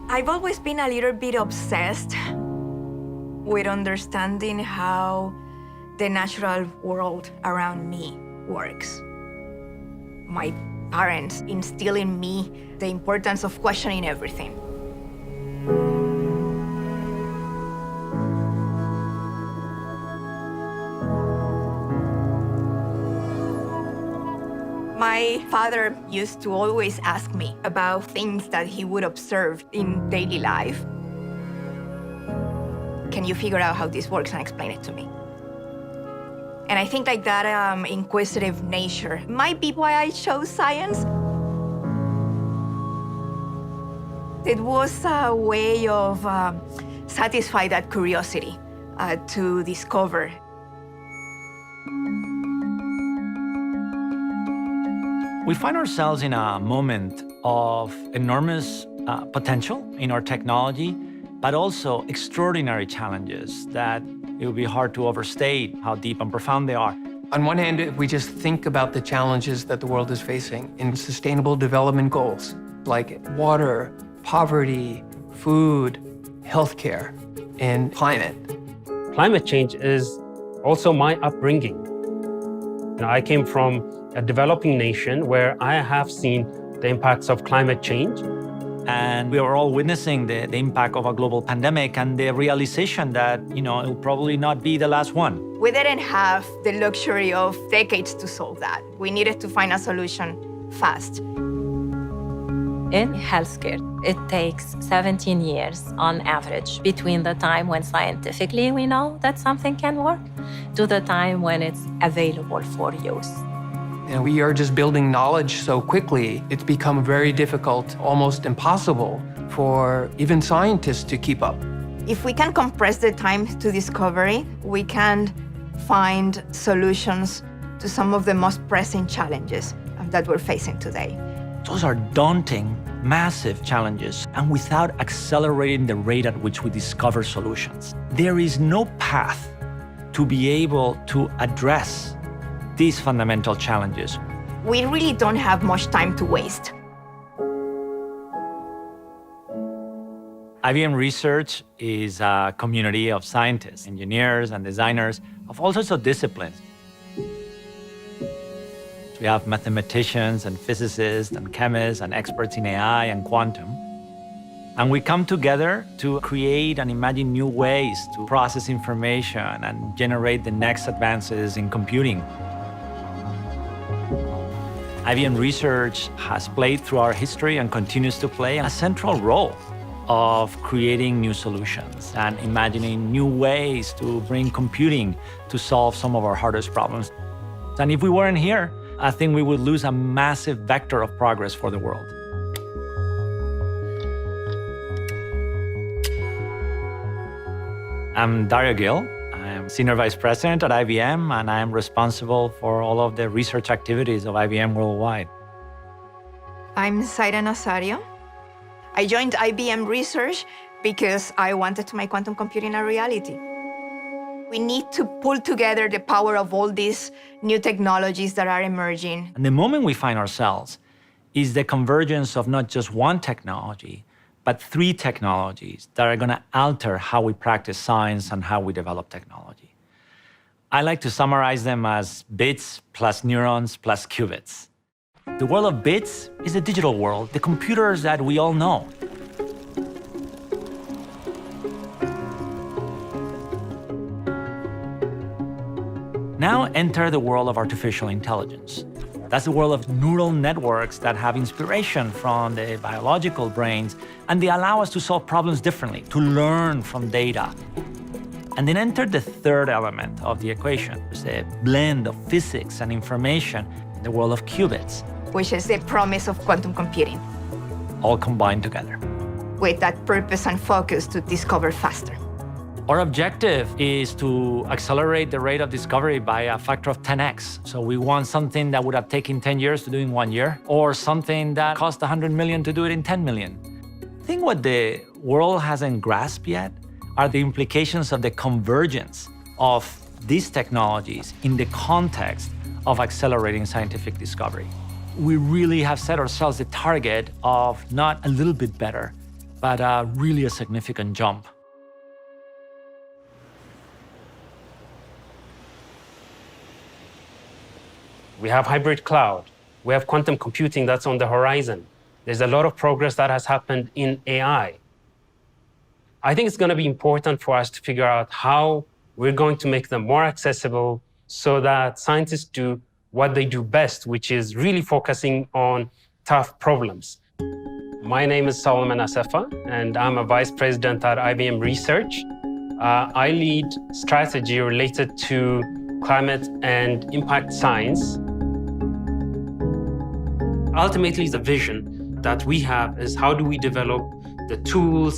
I've always been a little bit obsessed with understanding how the natural world around me works. My parents instill in me the importance of questioning everything. My father used to always ask me about things that he would observe in daily life. Can you figure out how this works and explain it to me? And I think like that inquisitive nature might be why I chose science. It was a way of satisfy that curiosity to discover. We find ourselves in a moment of enormous potential in our technology, but also extraordinary challenges that it would be hard to overstate how deep and profound they are. On one hand, if we just think about the challenges that the world is facing in sustainable development goals, like water, poverty, food, healthcare, and climate. Climate change is also my upbringing. I came from a developing nation where I have seen the impacts of climate change. And we are all witnessing the impact of a global pandemic and the realization that, it will probably not be the last one. We didn't have the luxury of decades to solve that. We needed to find a solution fast. In healthcare, it takes 17 years on average between the time when scientifically we know that something can work to the time when it's available for use. And we are just building knowledge so quickly, it's become very difficult, almost impossible for even scientists to keep up. If we can compress the time to discovery, we can find solutions to some of the most pressing challenges that we're facing today. Those are daunting, massive challenges, and without accelerating the rate at which we discover solutions, there is no path to be able to address these fundamental challenges. We really don't have much time to waste. IBM Research is a community of scientists, engineers, and designers of all sorts of disciplines. We have mathematicians and physicists and chemists and experts in AI and quantum. And we come together to create and imagine new ways to process information and generate the next advances in computing. IBM Research has played through our history and continues to play a central role of creating new solutions and imagining new ways to bring computing to solve some of our hardest problems. And if we weren't here, I think we would lose a massive vector of progress for the world. I'm Dario Gil. I'm Senior Vice President at IBM, and I am responsible for all of the research activities of IBM worldwide. I'm Zaira Nazario. I joined IBM Research because I wanted to make quantum computing a reality. We need to pull together the power of all these new technologies that are emerging. And the moment we find ourselves is the convergence of not just one technology, but three technologies that are going to alter how we practice science and how we develop technology. I like to summarize them as bits plus neurons plus qubits. The world of bits is the digital world, the computers that we all know. Now enter the world of artificial intelligence. That's the world of neural networks that have inspiration from the biological brains, and they allow us to solve problems differently, to learn from data. And then enter the third element of the equation, the blend of physics and information, the world of qubits. Which is the promise of quantum computing. All combined together. With that purpose and focus to discover faster. Our objective is to accelerate the rate of discovery by a factor of 10x. So we want something that would have taken 10 years to do in 1 year, or something that cost 100 million to do it in 10 million. I think what the world hasn't grasped yet are the implications of the convergence of these technologies in the context of accelerating scientific discovery. We really have set ourselves the target of not a little bit better, but really a significant jump. We have hybrid cloud. We have quantum computing that's on the horizon. There's a lot of progress that has happened in AI. I think it's going to be important for us to figure out how we're going to make them more accessible so that scientists do what they do best, which is really focusing on tough problems. My name is Solomon Asafa, and I'm a vice president at IBM Research. I lead strategy related to climate and impact science. Ultimately, the vision that we have is how do we develop the tools,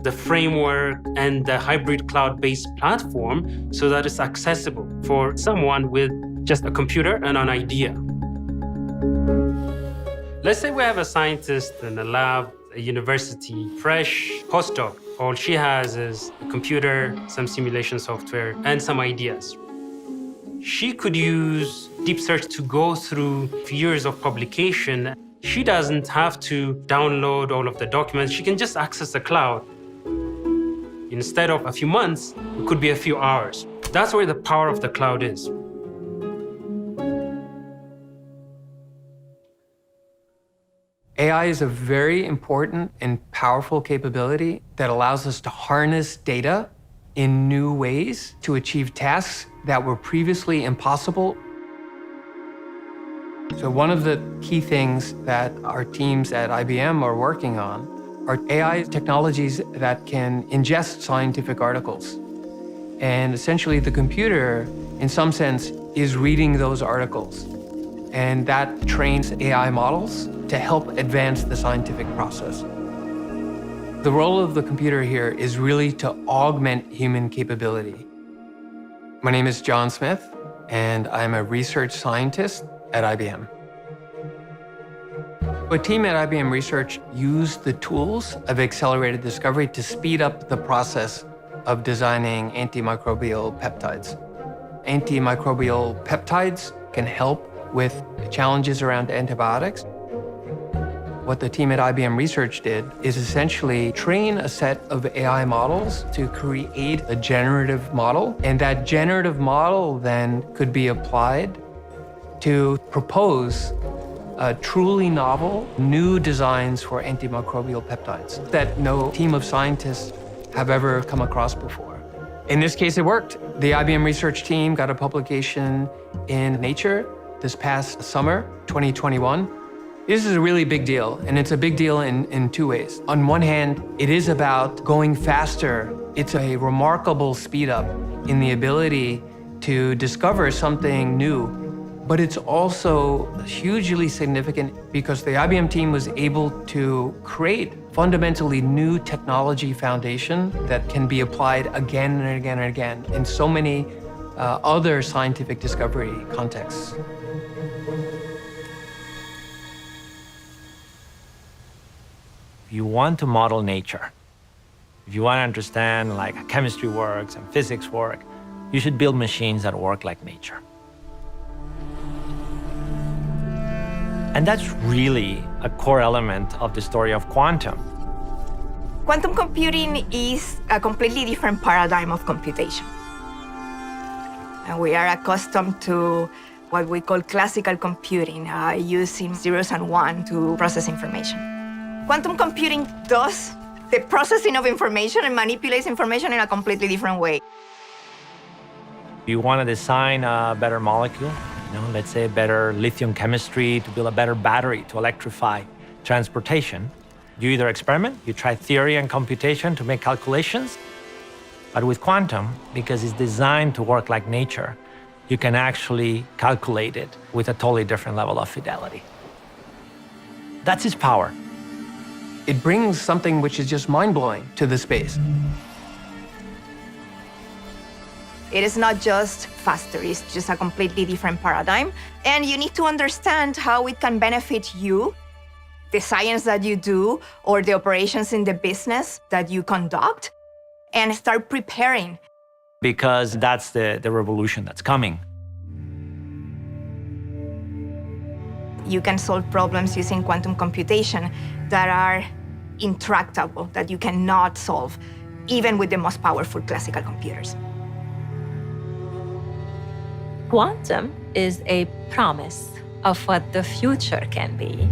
the framework, and the hybrid cloud-based platform so that it's accessible for someone with just a computer and an idea. Let's say we have a scientist in a lab, a university, fresh postdoc. All she has is a computer, some simulation software, and some ideas. She could use deep search to go through years of publication. She doesn't have to download all of the documents. She can just access the cloud. Instead of a few months, it could be a few hours. That's where the power of the cloud is. AI is a very important and powerful capability that allows us to harness data in new ways to achieve tasks that were previously impossible. So one of the key things that our teams at IBM are working on are AI technologies that can ingest scientific articles. And essentially the computer, in some sense, is reading those articles. And that trains AI models to help advance the scientific process. The role of the computer here is really to augment human capability. My name is John Smith, and I'm a research scientist at IBM. A team at IBM Research used the tools of accelerated discovery to speed up the process of designing antimicrobial peptides. Antimicrobial peptides can help with challenges around antibiotics. What the team at IBM Research did is essentially train a set of AI models to create a generative model, and that generative model then could be applied to propose truly novel, new designs for antimicrobial peptides that no team of scientists have ever come across before. In this case, it worked. The IBM Research team got a publication in Nature this past summer, 2021. This is a really big deal, and it's a big deal in two ways. On one hand, it is about going faster. It's a remarkable speed up in the ability to discover something new, but it's also hugely significant because the IBM team was able to create fundamentally new technology foundation that can be applied again and again and again in so many other scientific discovery contexts. If you want to model nature, if you want to understand like how chemistry works and physics work, you should build machines that work like nature. And that's really a core element of the story of quantum. Quantum computing is a completely different paradigm of computation. And we are accustomed to what we call classical computing, using zeros and ones to process information. Quantum computing does the processing of information and manipulates information in a completely different way. You want to design a better molecule, let's say a better lithium chemistry to build a better battery to electrify transportation. You either experiment, you try theory and computation to make calculations, but with quantum, because it's designed to work like nature, you can actually calculate it with a totally different level of fidelity. That's its power. It brings something which is just mind-blowing to the space. It is not just faster, it's just a completely different paradigm. And you need to understand how it can benefit you, the science that you do, or the operations in the business that you conduct, and start preparing. Because that's the revolution that's coming. You can solve problems using quantum computation that are intractable, that you cannot solve, even with the most powerful classical computers. Quantum is a promise of what the future can be.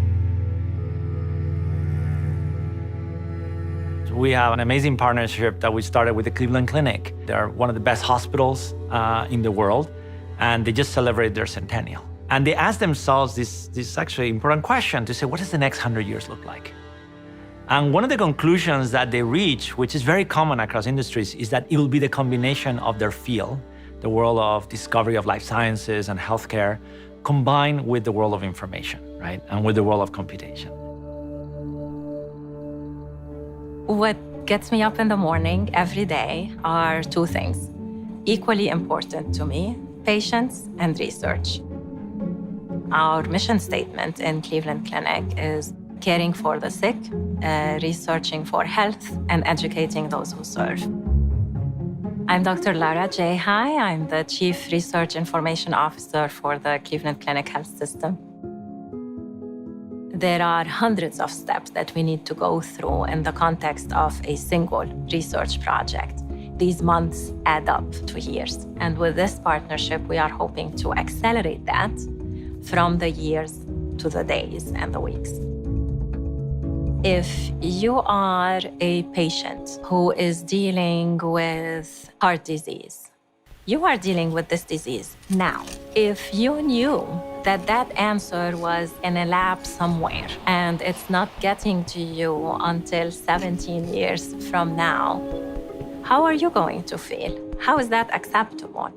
We have an amazing partnership that we started with the Cleveland Clinic. They're one of the best hospitals in the world, and they just celebrated their centennial. And they asked themselves this actually important question to say, what does the next 100 years look like? And one of the conclusions that they reach, which is very common across industries, is that it will be the combination of their field, the world of discovery of life sciences and healthcare, combined with the world of information, right? And with the world of computation. What gets me up in the morning every day are two things, equally important to me: patients and research. Our mission statement in Cleveland Clinic is caring for the sick, researching for health, and educating those who serve. I'm Dr. Lara Jehai. I'm the Chief Research Information Officer for the Cleveland Clinic Health System. There are hundreds of steps that we need to go through in the context of a single research project. These months add up to years. And with this partnership, we are hoping to accelerate that from the years to the days and the weeks. If you are a patient who is dealing with heart disease, you are dealing with this disease now. If you knew that that answer was in a lab somewhere and it's not getting to you until 17 years from now, how are you going to feel? How is that acceptable?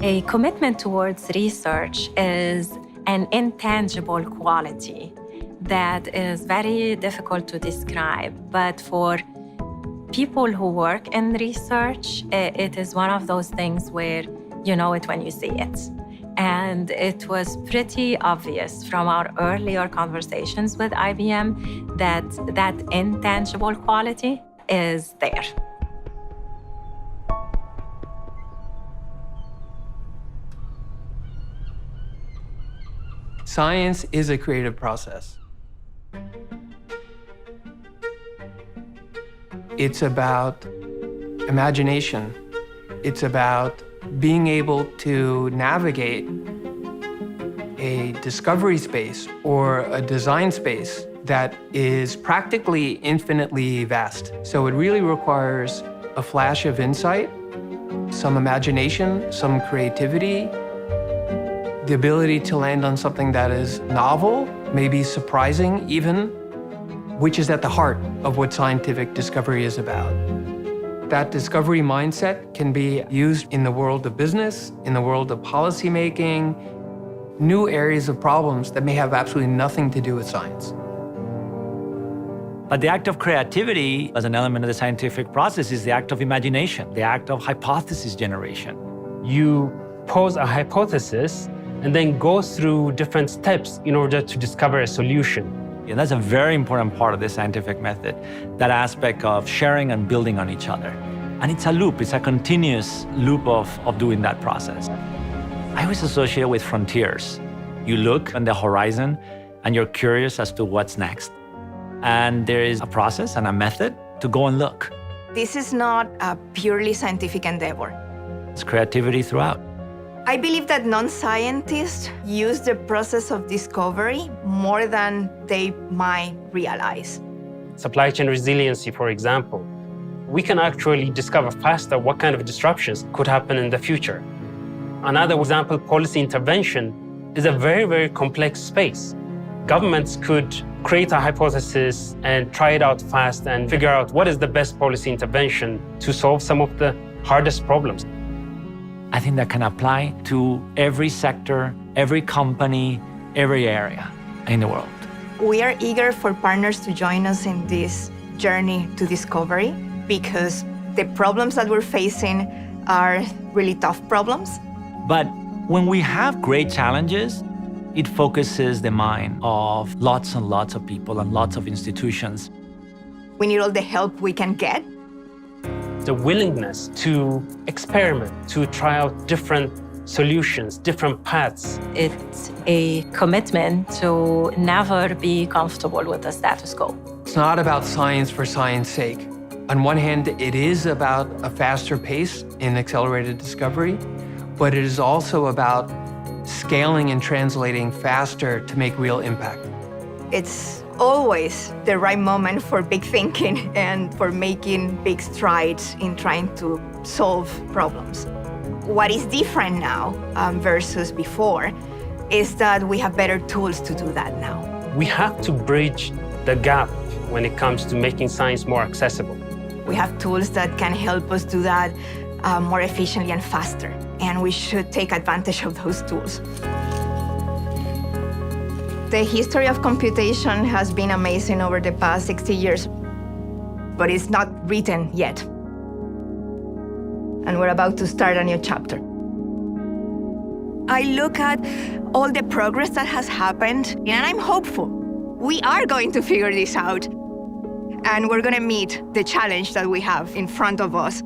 A commitment towards research is an intangible quality that is very difficult to describe, but for people who work in research, it is one of those things where you know it when you see it. And it was pretty obvious from our earlier conversations with IBM that that intangible quality is there. Science is a creative process. It's about imagination. It's about being able to navigate a discovery space or a design space that is practically infinitely vast. So it really requires a flash of insight, some imagination, some creativity, the ability to land on something that is novel, maybe surprising even, which is at the heart of what scientific discovery is about. That discovery mindset can be used in the world of business, in the world of policymaking, new areas of problems that may have absolutely nothing to do with science. But the act of creativity, as an element of the scientific process, is the act of imagination, the act of hypothesis generation. You pose a hypothesis and then go through different steps in order to discover a solution. And that's a very important part of the scientific method, that aspect of sharing and building on each other. And it's a loop, it's a continuous loop of doing that process. I always associate it with frontiers. You look on the horizon and you're curious as to what's next. And there is a process and a method to go and look. This is not a purely scientific endeavor. It's creativity throughout. I believe that non-scientists use the process of discovery more than they might realize. Supply chain resiliency, for example. We can actually discover faster what kind of disruptions could happen in the future. Another example, policy intervention, is a very, very complex space. Governments could create a hypothesis and try it out fast and figure out what is the best policy intervention to solve some of the hardest problems. I think that can apply to every sector, every company, every area in the world. We are eager for partners to join us in this journey to discovery because the problems that we're facing are really tough problems. But when we have great challenges, it focuses the mind of lots and lots of people and lots of institutions. We need all the help we can get. The willingness to experiment, to try out different solutions, different paths. It's a commitment to never be comfortable with the status quo. It's not about science for science sake. On one hand, it is about a faster pace in accelerated discovery, but it is also about scaling and translating faster to make real impact. It's always the right moment for big thinking and for making big strides in trying to solve problems. What is different now versus before is that we have better tools to do that now. We have to bridge the gap when it comes to making science more accessible. We have tools that can help us do that more efficiently and faster, and we should take advantage of those tools. The history of computation has been amazing over the past 60 years, but it's not written yet. And we're about to start a new chapter. I look at all the progress that has happened, and I'm hopeful. We are going to figure this out, and we're going to meet the challenge that we have in front of us.